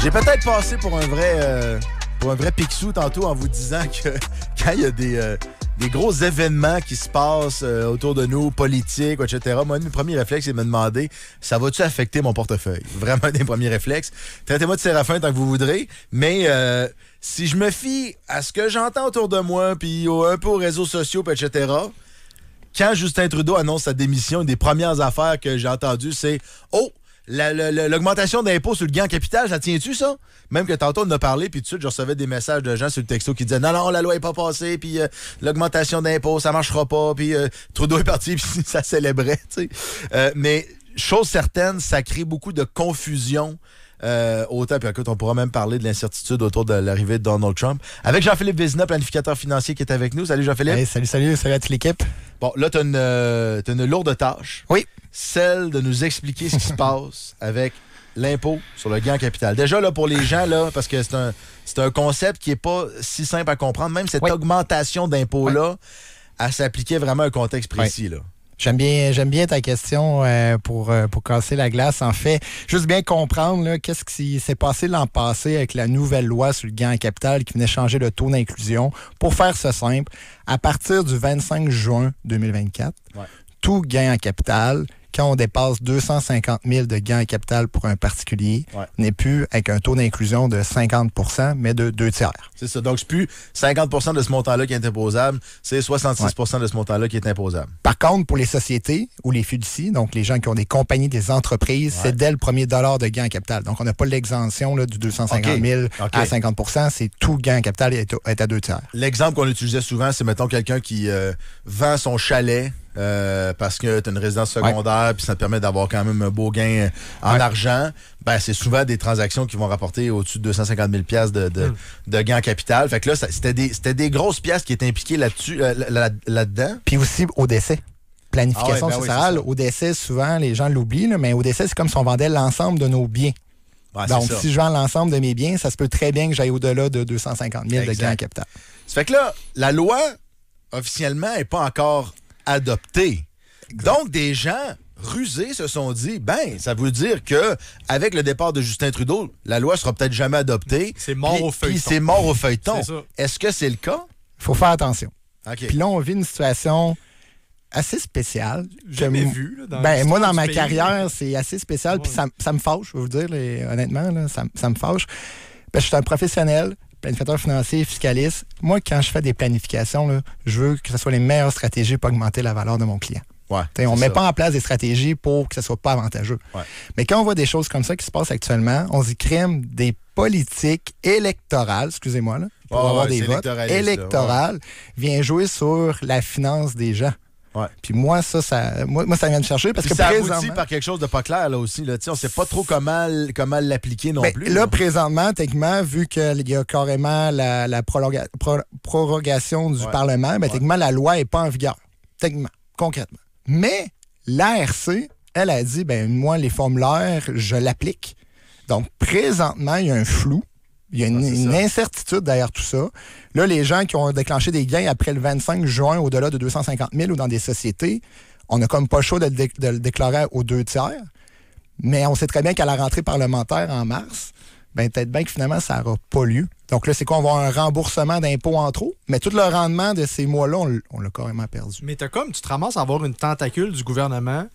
J'ai peut-être passé pour un vrai Picsou tantôt en vous disant que quand il y a des gros événements qui se passent autour de nous, politiques, etc., moi, un de mes premiers réflexes, c'est de me demander, ça va-tu affecter mon portefeuille? Vraiment un des premiers réflexes. Traitez-moi de Séraphin tant que vous voudrez, mais si je me fie à ce que j'entends autour de moi, puis un peu aux réseaux sociaux, etc., quand Justin Trudeau annonce sa démission, une des premières affaires que j'ai entendues, c'est « Oh! L'augmentation d'impôts sur le gain en capital, ça tient-tu, ça? » Même que tantôt, on en a parlé, puis tout de suite, je recevais des messages de gens sur le texto qui disaient « Non, la loi n'est pas passée, puis l'augmentation d'impôts, ça marchera pas, puis Trudeau est parti, puis ça célébrait. » Mais chose certaine, ça crée beaucoup de confusion. Autant, puis écoute, on pourra même parler de l'incertitude autour de l'arrivée de Donald Trump. Avec Jean-Philippe Vézina, planificateur financier, qui est avec nous. Salut Jean-Philippe. Hey, salut à toute l'équipe. Bon, là, t'as une lourde tâche. Oui. Celle de nous expliquer ce qui se passe avec l'impôt sur le gain en capital. Déjà, là, pour les gens, là, parce que c'est un concept qui n'est pas si simple à comprendre. Même cette augmentation d'impôt-là, elle s'appliquait vraiment à un contexte précis, là. J'aime bien ta question pour casser la glace. En fait, juste bien comprendre là, qu'est-ce qui s'est passé l'an passé avec la nouvelle loi sur le gain en capital qui venait changer le taux d'inclusion. Pour faire ça simple, à partir du 25 juin 2024, tout gain en capital, quand on dépasse 250 000 de gains en capital pour un particulier, n'est plus avec un taux d'inclusion de 50 % mais de 2/3. C'est ça. Donc, c'est plus 50 % de ce montant-là qui est imposable, c'est 66 % de ce montant-là qui est imposable. Par contre, pour les sociétés ou les fiducies, donc les gens qui ont des compagnies, des entreprises, c'est dès le premier dollar de gain en capital. Donc, on n'a pas l'exemption là, du 250 000 à 50 %, c'est tout gain en capital est à 2/3. L'exemple qu'on utilisait souvent, c'est, mettons, quelqu'un qui vend son chalet parce que tu as une résidence secondaire puis ça te permet d'avoir quand même un beau gain en argent. Ben, c'est souvent des transactions qui vont rapporter au-dessus de 250 000 $ de gain en capital. Fait que là, c'était des grosses pièces qui étaient impliquées là-dedans. Puis aussi au décès. Planification successorale. Au décès, souvent, les gens l'oublient, là, mais au décès, c'est comme si on vendait l'ensemble de nos biens. Ouais, donc, si je vends l'ensemble de mes biens, ça se peut très bien que j'aille au-delà de 250 000 de gain en capital. Ça fait que là, la loi, officiellement, n'est pas encore adoptée. Donc, des gens rusés se sont dit, ben, ça veut dire que avec le départ de Justin Trudeau, la loi sera peut-être jamais adoptée. C'est mort au feuilleton. Puis c'est mort au feuilleton. C'est ça. Est-ce que c'est le cas? Il faut faire attention. Okay. Puis là, on vit une situation assez spéciale. Jamais vu. Là, moi, dans ma carrière, c'est assez spécial. Puis ça me fâche, je vais vous dire, honnêtement, là, ça me fâche. Parce que je suis un professionnel, planificateur financier, fiscaliste. Moi, quand je fais des planifications, là, je veux que ce soit les meilleures stratégies pour augmenter la valeur de mon client. On ne met pas en place des stratégies pour que ce ne soit pas avantageux. Mais quand on voit des choses comme ça qui se passent actuellement, on se crée des politiques électorales, excusez-moi, là, pour avoir des votes électorales, vient jouer sur la finance des gens. Puis moi, ça vient me chercher parce que ça présentement... aboutit par quelque chose de pas clair là aussi. Là. On ne sait pas trop comment l'appliquer non plus. Là, présentement, techniquement, vu qu'il y a carrément la prorogation du Parlement, techniquement, la loi n'est pas en vigueur. Techniquement, concrètement. Mais l'ARC, elle a dit, moi, les formulaires, je l'applique. Donc, présentement, il y a un flou. Il y a une incertitude derrière tout ça. Là, les gens qui ont déclenché des gains après le 25 juin au-delà de 250 000 ou dans des sociétés, on n'a comme pas le choix de le déclarer aux 2/3. Mais on sait très bien qu'à la rentrée parlementaire en mars, peut-être bien que finalement, ça n'aura pas lieu. Donc là, c'est quoi? On va avoir un remboursement d'impôts en trop, mais tout le rendement de ces mois-là, on l'a carrément perdu. Mais tu te ramasses à avoir une tentacule du gouvernement,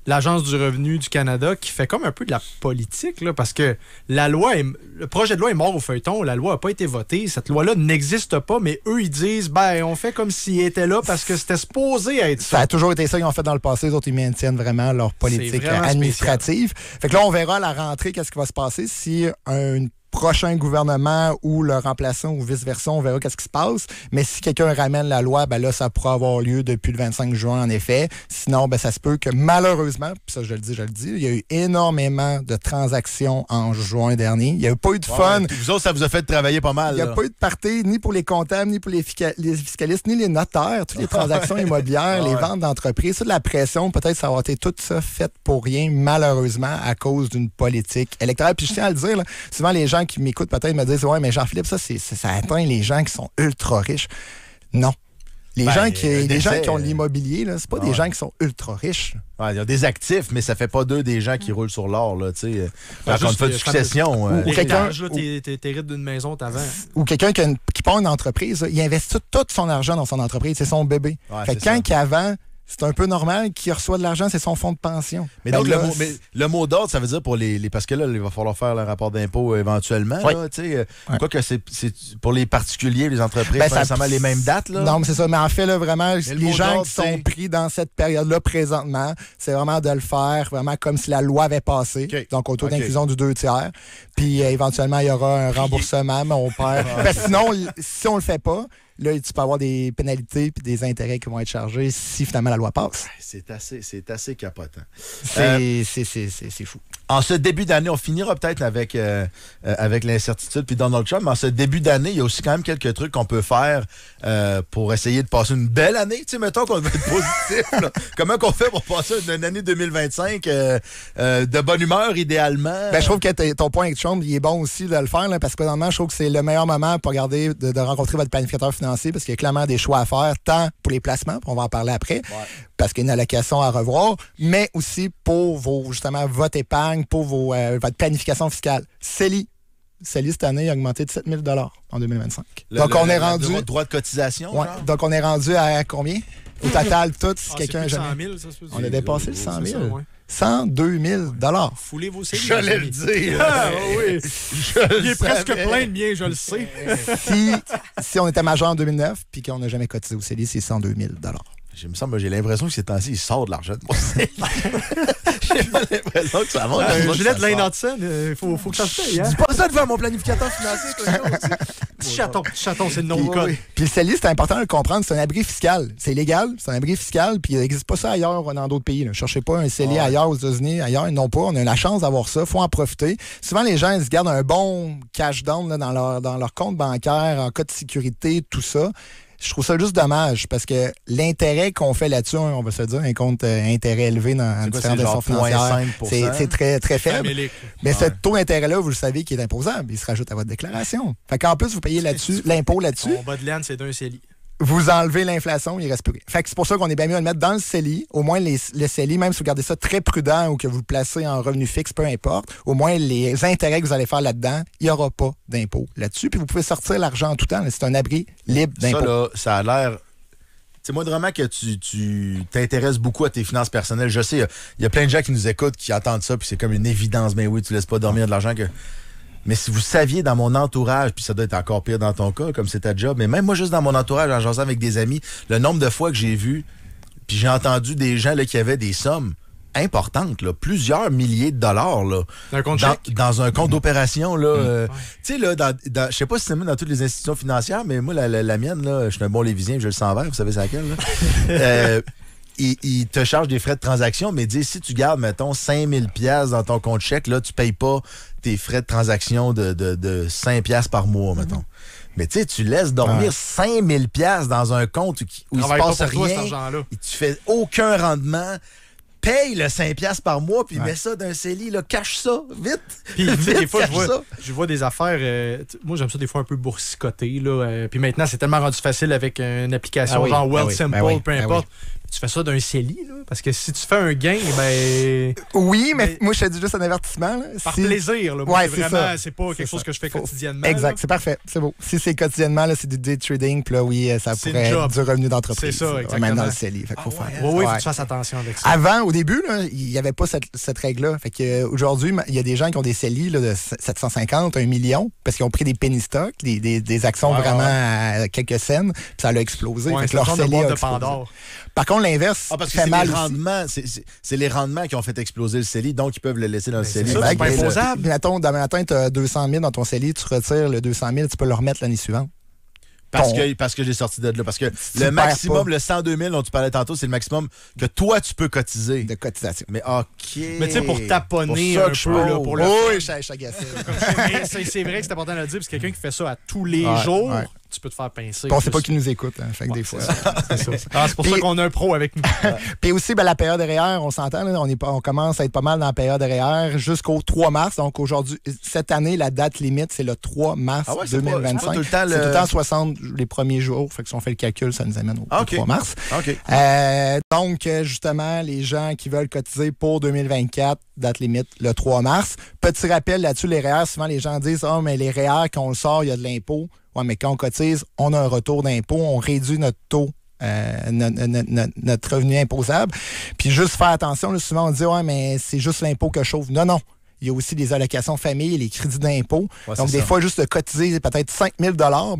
l'Agence du revenu du Canada, qui fait comme un peu de la politique, là, parce que le projet de loi est mort au feuilleton, la loi n'a pas été votée, cette loi-là n'existe pas, mais eux, ils disent, on fait comme s'il était là parce que c'était supposé être ça. Ça a toujours été ça qu'ils ont fait dans le passé, les autres, ils maintiennent vraiment leur politique administrative. Fait que là, on verra à la rentrée qu'est-ce qui va se passer si un prochain gouvernement ou le remplaçant ou vice-versa, on verra qu'est-ce qui se passe. Mais si quelqu'un ramène la loi, là, ça pourra avoir lieu depuis le 25 juin, en effet. Sinon, ça se peut que malheureusement, puis ça, je le dis, il y a eu énormément de transactions en juin dernier. Il n'y a pas eu de fun. Vous autres, ça vous a fait travailler pas mal. Il n'y a pas eu de party ni pour les comptables, ni pour les fiscalistes, ni les notaires. Toutes les transactions immobilières, les ventes d'entreprises, toute la pression, peut-être ça a été tout ça fait pour rien, malheureusement, à cause d'une politique électorale. Puis je tiens à le dire, là, souvent les gens qui m'écoutent peut-être me disent « Ouais, mais Jean-Philippe, ça atteint les gens qui sont ultra riches. » Non. Les Ben, gens qui ont décès, l'immobilier, là, c'est pas des gens qui sont ultra riches. Ouais, il y a des actifs, mais ça fait pas d'eux des gens qui roulent sur l'or, là, tu sais. Quand on juste, fait de succession. ou quelqu'un- L'héritage, là, t'hérites d'une maison t'avant. Ou quelqu'un qui part une entreprise, là, il investit tout son argent dans son entreprise. C'est son bébé. Ouais, Fait c'est que quand ça. qui avant, c'est un peu normal qu'il reçoit de l'argent, c'est son fonds de pension. Mais Ben donc, là, le mot d'ordre, ça veut dire pour les. Parce que là, il va falloir faire le rapport d'impôt éventuellement. Oui. Là, tu sais, Ouais. Quoique c'est pour les particuliers, les entreprises, Ben, pas ça- nécessairement les mêmes dates. Là. Non, mais c'est ça. Mais en fait, là, vraiment, le les mot gens d'ordre, qui sont c'est- pris dans cette période-là présentement, c'est vraiment de le faire vraiment comme si la loi avait passé. OK. Donc, au taux OK. d'inclusion du 2/3. Puis, éventuellement, il y aura un remboursement, mais on perd. Parce que sinon, si on le fait pas, là, tu peux avoir des pénalités puis des intérêts qui vont être chargés si finalement la loi passe. C'est assez capotant. C'est fou. En ce début d'année, on finira peut-être avec l'incertitude puis Donald Trump, mais en ce début d'année, il y a aussi quand même quelques trucs qu'on peut faire pour essayer de passer une belle année. Tu sais, mettons qu'on veut être positif. Là. Comment qu'on fait pour passer une année 2025 de bonne humeur, idéalement? Ben, je trouve que ton point avec Trump, il est bon aussi de le faire, là, parce que présentement, je trouve que c'est le meilleur moment pour regarder de rencontrer votre planificateur financier, parce qu'il y a clairement des choix à faire, tant pour les placements, puis on va en parler après, parce qu'il y a une allocation à revoir, mais aussi pour justement votre épargne, pour votre planification fiscale. CELI, cette année, a augmenté de 7 000 $ en 2025. Donc, on est rendu... Le droit de cotisation, Ouais, genre? donc, on est rendu à combien? Au total, tout, si Ah, quelqu'un a c'est plus jamais... 100 000, ça se peut On a dépassé le 100 C'est 000. ça, ouais. 102 000 $. Foulez vos séries. J'allais les le amis. dire. Ah, oui. Il est presque savais. plein de miens, je le sais. Si on était majeur en 2009 puis qu'on n'a jamais cotisé au CELI, c'est 102 000 $. J'ai l'impression que ces temps-ci, il sort de l'argent de moi. J'ai pas l'impression que ça va. Un gilet de Lane Hudson, il faut que ça se paye. Hein? Dis pas ça devant mon planificateur financier, toi, Petit chaton, c'est le nom de Puis, code. puis le CELI, c'est important de le comprendre, c'est un abri fiscal. C'est légal, c'est un abri fiscal, puis il n'existe pas ça ailleurs dans d'autres pays. Ne cherchez pas un CELI ailleurs, aux États-Unis, ailleurs, ils n'ont pas. On a la chance d'avoir ça, il faut en profiter. Souvent, les gens, ils se gardent un bon cash down là, dans leur compte bancaire, en cas de sécurité, tout ça. Je trouve ça juste dommage parce que l'intérêt qu'on fait là-dessus, on va se le dire, un compte intérêt élevé dans C'est quoi, différentes c'est genre institutions financières, 0,5%? c'est très, très faible. Famélique. Mais ce taux d'intérêt-là, vous le savez qu'il est imposable. Il se rajoute à votre déclaration. Fait qu'en plus, vous payez là-dessus, l'impôt là-dessus. Mon bas de laine, c'est d'un CELI. Vous enlevez l'inflation, il reste plus rien. Fait que c'est pour ça qu'on est bien mieux de le mettre dans le CELI. Au moins, le CELI, même si vous gardez ça très prudent ou que vous le placez en revenu fixe, peu importe, au moins, les intérêts que vous allez faire là-dedans, il n'y aura pas d'impôt là-dessus. Puis vous pouvez sortir l'argent en tout temps. C'est un abri libre d'impôt. Ça, là, ça a l'air... C'est moi vraiment que tu t'intéresses beaucoup à tes finances personnelles. Je sais, il y a plein de gens qui nous écoutent, qui attendent ça, puis c'est comme une évidence. Mais oui, tu laisses pas dormir de l'argent que... Mais si vous saviez dans mon entourage, puis ça doit être encore pire dans ton cas, comme c'est ta job, mais même moi, juste dans mon entourage, en jasant avec des amis, le nombre de fois que j'ai vu, puis j'ai entendu des gens là, qui avaient des sommes importantes, là, plusieurs milliers de dollars là, Un compte chèque? dans un compte d'opération. Là, tu sais, là, je sais pas si c'est même dans toutes les institutions financières, mais moi, la mienne, là, je suis un bon Lévisien, je le sens vert, vous savez c'est laquelle, là? Il te charge des frais de transaction, mais dis si tu gardes, mettons, 5 000 $ dans ton compte chèque, là, tu payes pas tes frais de transaction de 5 $ par mois, mettons. Mais tu sais, tu laisses dormir 5 000 $ dans un compte où il se Travaille passe pas pour toi, cet rien, argent-là. et tu fais aucun rendement. Paye le 5 $ par mois, puis mets ça d'un CELI, là, cache ça, vite. Puis Vite, des fois, cache ça. je vois des affaires. Moi, j'aime ça des fois un peu boursicoter. Puis maintenant, c'est tellement rendu facile avec une application Ah oui, genre Wealth oui, Simple, ben oui, peu ben importe. Tu fais ça d'un CELI, là, parce que si tu fais un gain, ben. Oui, mais moi, je te dis juste un avertissement. Là. Par Si- plaisir, là. Moi, Ouais, c'est c'est vraiment, ça. c'est pas C'est quelque chose ça. que je fais Faut- quotidiennement. Exact, là. c'est parfait, c'est beau. Si c'est quotidiennement, là, c'est du day trading, puis là, oui, ça C'est pourrait une être job. du revenu d'entreprise. C'est ça, Ouais, exactement. Même dans le CELI, fait qu'il faut faire. Oui, oui, faut Ouais. que tu fasses attention avec ça. Avant, au début, là, il n'y avait pas cette règle-là. Fait que aujourd'hui, il y a des gens qui ont des CELI là, de 750, 1 million, parce qu'ils ont pris des penny stocks, des actions Ouais, vraiment ouais. à quelques cents, puis ça a explosé. Ouais, Fait c'est que le leur genre de CELI boîte a de explosé. Pandore. Par contre, l'inverse Ah, parce que fait c'est mal les aussi. rendements, c'est les rendements qui ont fait exploser le CELI, donc ils peuvent le laisser dans le CELI. ça, Fait c'est pas que, imposable. puis, mettons, demain matin, tu as 200 000 dans ton CELI, tu retires le 200 000, tu peux le remettre l'année suivante. Parce que j'ai sorti de là. Parce que Tu le perds maximum, pas. le 102 000 dont tu parlais tantôt, c'est le maximum que toi, tu peux cotiser. De cotisation. Mais OK. Mais tu sais, pour taponner Pour ça un que je peu, là, pose. pour le Oui, je suis agacé. Mais c'est vrai que c'est important de le dire, parce que quelqu'un qui fait ça à tous les Ouais, jours, ouais. tu peux te faire pincer. On sait pas qui nous écoute, hein, fait que des fois. C'est pour ça qu'on a un pro avec nous. Puis aussi, la période REER, on s'entend, là, on commence à être pas mal dans la période REER jusqu'au 3 mars. Donc aujourd'hui, cette année, la date limite, c'est le 3 mars 2025. C'est tout le temps 60 les premiers jours. Fait que si on fait le calcul, ça nous amène au 3 mars. Donc, justement, les gens qui veulent cotiser pour 2024, date limite, le 3 mars. Petit rappel là-dessus, les REER, souvent les gens disent « Ah, mais les REER, quand on le sort, il y a de l'impôt. » Ouais, mais quand on cotise, on a un retour d'impôt, on réduit notre taux, notre revenu imposable. Puis juste faire attention, là, souvent on dit « Ouais, mais c'est juste l'impôt que je chauffe. » Non, non. Il y a aussi les allocations famille, les crédits d'impôt. Ouais, donc, des fois, juste de cotiser peut-être 5 000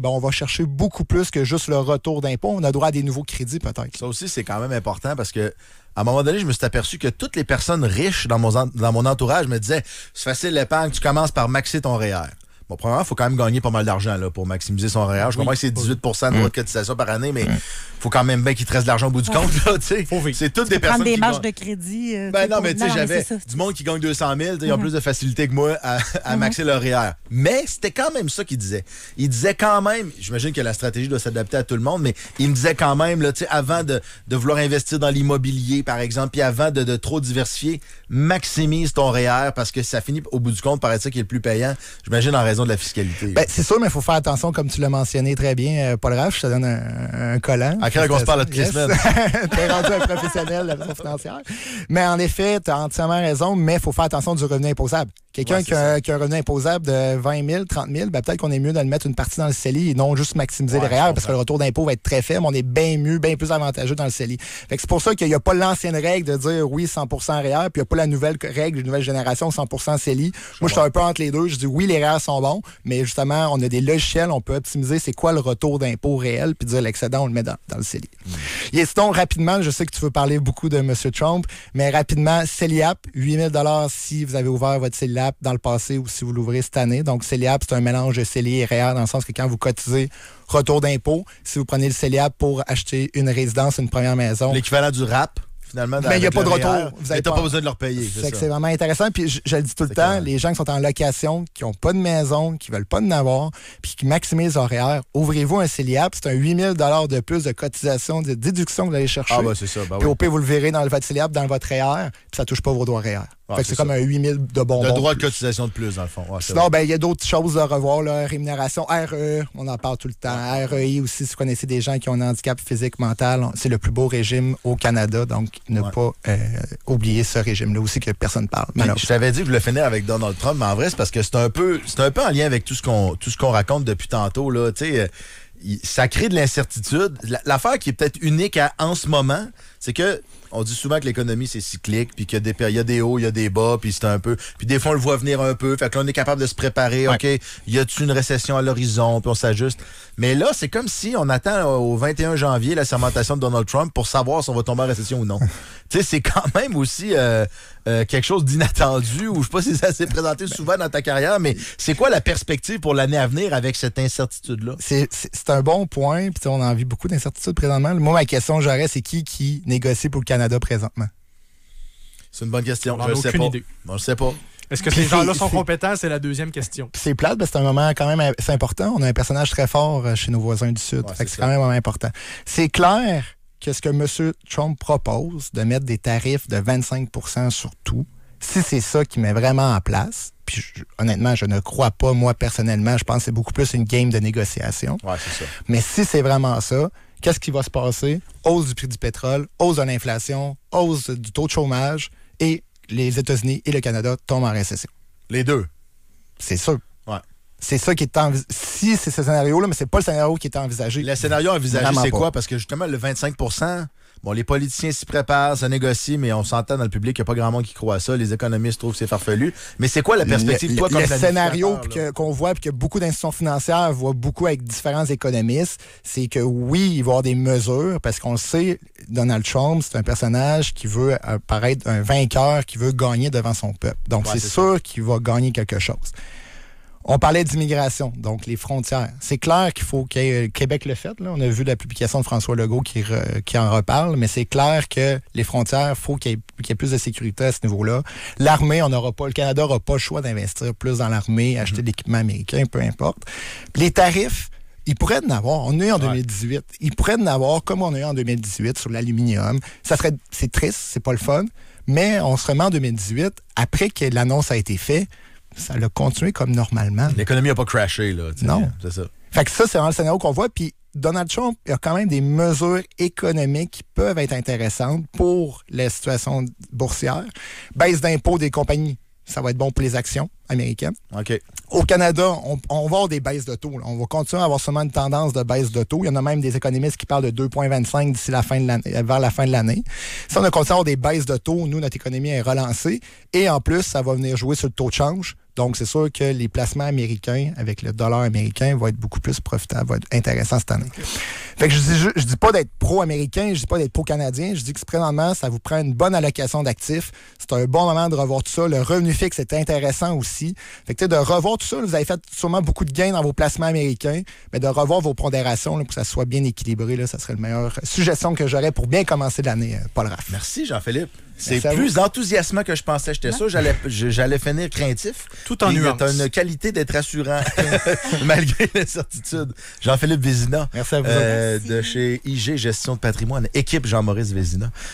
on va chercher beaucoup plus que juste le retour d'impôt. On a droit à des nouveaux crédits, peut-être. Ça aussi, c'est quand même important parce que à un moment donné, je me suis aperçu que toutes les personnes riches dans mon entourage me disaient « C'est facile l'épargne, tu commences par maxer ton REER. » Bon, premièrement, il faut quand même gagner pas mal d'argent là, pour maximiser son REER. Je comprends que c'est 18 de droit de cotisation par année, mais il faut quand même bien qu'il te reste de l'argent au bout du compte. Là, c'est toutes des personnes prendre des qui marges de crédit. Non, mais tu sais, j'avais du monde qui gagne 200 000, ils ont plus de facilité que moi à maxer leur REER. Mais c'était quand même ça qu'il disait. Il disait quand même, j'imagine que la stratégie doit s'adapter à tout le monde, mais il me disait quand même, là, avant de vouloir investir dans l'immobilier, par exemple, puis avant de trop diversifier, maximise ton REER parce que ça finit au bout du compte par être ça qui est le plus payant, j'imagine, en raison de la fiscalité. Ben, c'est sûr, mais il faut faire attention, comme tu l'as mentionné très bien, Paul Raff, je te donne un collant. À quel qu'on se parle toutes les semaines. T'es rendu un professionnel de la façon financière. Mais en effet, tu as entièrement raison, mais il faut faire attention du revenu imposable. Quelqu'un qui a un revenu imposable de 20 000, 30 000, ben, peut-être qu'on est mieux de le mettre une partie dans le CELI et non juste maximiser le REER parce que le retour d'impôt va être très faible. On est bien mieux, bien plus avantageux dans le CELI. Fait que c'est pour ça qu'il n'y a pas l'ancienne règle de dire oui, 100% REER, puis il n'y a pas la nouvelle règle de nouvelle génération, 100% CELI. Moi, je suis un peu entre les deux. Je dis oui, les REER sont bons, mais justement, on a des logiciels, on peut optimiser c'est quoi le retour d'impôt réel, puis dire l'excédent, on le met dans le CELI. Et sinon, rapidement, je sais que tu veux parler beaucoup de M. Trump, mais rapidement, CELIAP, 8 000 si vous avez ouvert votre CELIAP dans le passé ou si vous l'ouvrez cette année. Donc, CELIAP, c'est un mélange de CELI et REER dans le sens que quand vous cotisez, retour d'impôt, si vous prenez le CELIAP pour acheter une résidence, une première maison. L'équivalent du RAP. Finalement, mais il n'y a pas de retour. Vous n'avez pas besoin de leur payer. C'est vraiment intéressant. Puis je le dis tout le temps, les gens qui sont en location, qui n'ont pas de maison, qui ne veulent pas de n'avoir, puis qui maximisent leur REER, ouvrez-vous un CELIAP. C'est un 8 000 de plus de cotisation, de déduction que vous allez chercher. Ah, bah c'est ça. Bah, puis au pire, vous le verrez dans votre CELIAP, dans votre REER, puis ça ne touche pas vos droits REER. Fait que c'est comme un 8 000 de bonbons. Le droit de cotisation de plus, dans le fond. Ouais, sinon, il y a d'autres choses à revoir. Là, rémunération, RE, on en parle tout le temps. REI aussi, si vous connaissez des gens qui ont un handicap physique, mental, c'est le plus beau régime au Canada. Donc, ne pas oublier ce régime-là aussi que personne ne parle. Je t'avais dit que je voulais finir avec Donald Trump, mais en vrai, c'est parce que c'est un peu en lien avec tout ce qu'on raconte depuis tantôt. Là. Ça crée de l'incertitude. L'affaire qui est peut-être unique en ce moment, c'est que on dit souvent que l'économie, c'est cyclique, puis qu'il y a des hauts, il y a des bas, puis c'est un peu... Puis des fois, on le voit venir un peu, fait que là, on est capable de se préparer. OK, y a-tu une récession à l'horizon, puis on s'ajuste. Mais là, c'est comme si on attend au 21 janvier la sermentation de Donald Trump pour savoir si on va tomber en récession ou non. Tu sais, c'est quand même aussi quelque chose d'inattendu, ou je sais pas si ça s'est présenté souvent dans ta carrière, mais c'est quoi la perspective pour l'année à venir avec cette incertitude-là? C'est un bon point, puis on en vit beaucoup d'incertitudes présentement. Moi, ma question, j'aurais, c'est qui négocie pour le Canada présentement? C'est une bonne question. Je ne sais pas. Idée. Bon, je sais pas. Est-ce que ces gens-là sont compétents? C'est la deuxième question. C'est plate, c'est un moment quand même assez important. On a un personnage très fort chez nos voisins du Sud. C'est quand même un moment important. C'est clair que ce que M. Trump propose, de mettre des tarifs de 25 % sur tout, si c'est ça qui met vraiment en place, puis honnêtement, je ne crois pas, moi, personnellement, je pense que c'est beaucoup plus une game de négociation. Ouais, c'est ça. Mais si c'est vraiment ça, qu'est-ce qui va se passer? Hausse du prix du pétrole, hausse de l'inflation, hausse du taux de chômage, et les États-Unis et le Canada tombent en récession. Les deux? C'est sûr. Ouais. C'est ça qui est envisagé. Si c'est ce scénario-là, mais c'est pas le scénario qui est envisagé. Le scénario envisagé, c'est quoi? Parce que justement, le 25 %, bon, les politiciens s'y préparent, ça négocie, mais on s'entend dans le public qu'il n'y a pas grand monde qui croit à ça. Les économistes trouvent que c'est farfelu. Mais c'est quoi la perspective, toi, comme le scénario qu'on voit, puis que beaucoup d'institutions financières voient beaucoup avec différents économistes, c'est que oui, il va y avoir des mesures, parce qu'on le sait, Donald Trump, c'est un personnage qui veut paraître un vainqueur, qui veut gagner devant son peuple. Donc, c'est sûr qu'il va gagner quelque chose. On parlait d'immigration, donc les frontières. C'est clair qu'il faut que Québec le fait. Là. On a vu la publication de François Legault qui en reparle, mais c'est clair que les frontières, il faut qu'il y ait plus de sécurité à ce niveau-là. L'armée, le Canada n'aura pas le choix d'investir plus dans l'armée, acheter de l'équipement américain, peu importe. Les tarifs, Il pourrait en avoir. On est en 2018. Il pourrait en avoir comme on a eu en 2018 sur l'aluminium. C'est triste, c'est pas le fun. Mais on se remet en 2018. Après que l'annonce a été faite, ça a continué comme normalement. L'économie n'a pas crashé, là. Non. C'est ça. Fait que ça, c'est vraiment le scénario qu'on voit. Puis Donald Trump, il y a quand même des mesures économiques qui peuvent être intéressantes pour la situation boursière. Baisse d'impôts des compagnies. Ça va être bon pour les actions américaines. OK. Au Canada, on va avoir des baisses de taux. Là. On va continuer à avoir seulement une tendance de baisse de taux. Il y en a même des économistes qui parlent de 2,25 d'ici la fin de l'année, vers la fin de l'année. Si on a continué à avoir des baisses de taux, nous, notre économie est relancée. Et en plus, ça va venir jouer sur le taux de change. Donc, c'est sûr que les placements américains avec le dollar américain vont être beaucoup plus profitables, vont être intéressants cette année. Okay. Fait que je dis pas d'être pro-américain, je dis pas d'être pro-canadien. Je dis que présentement, ça vous prend une bonne allocation d'actifs. C'est un bon moment de revoir tout ça. Le revenu fixe est intéressant aussi. Fait que de revoir tout ça, vous avez fait sûrement beaucoup de gains dans vos placements américains, mais de revoir vos pondérations là, pour que ça soit bien équilibré, là, ça serait la meilleure suggestion que j'aurais pour bien commencer l'année, Paul Raff. Merci, Jean-Philippe. C'est plus enthousiasmant que je pensais. J'étais sûr, j'allais finir craintif. Tout en nuance. T'as une qualité d'être rassurant malgré l'incertitude. Jean-Philippe Vézina. Merci à vous. De chez IG Gestion de patrimoine, équipe Jean-Maurice Vézina.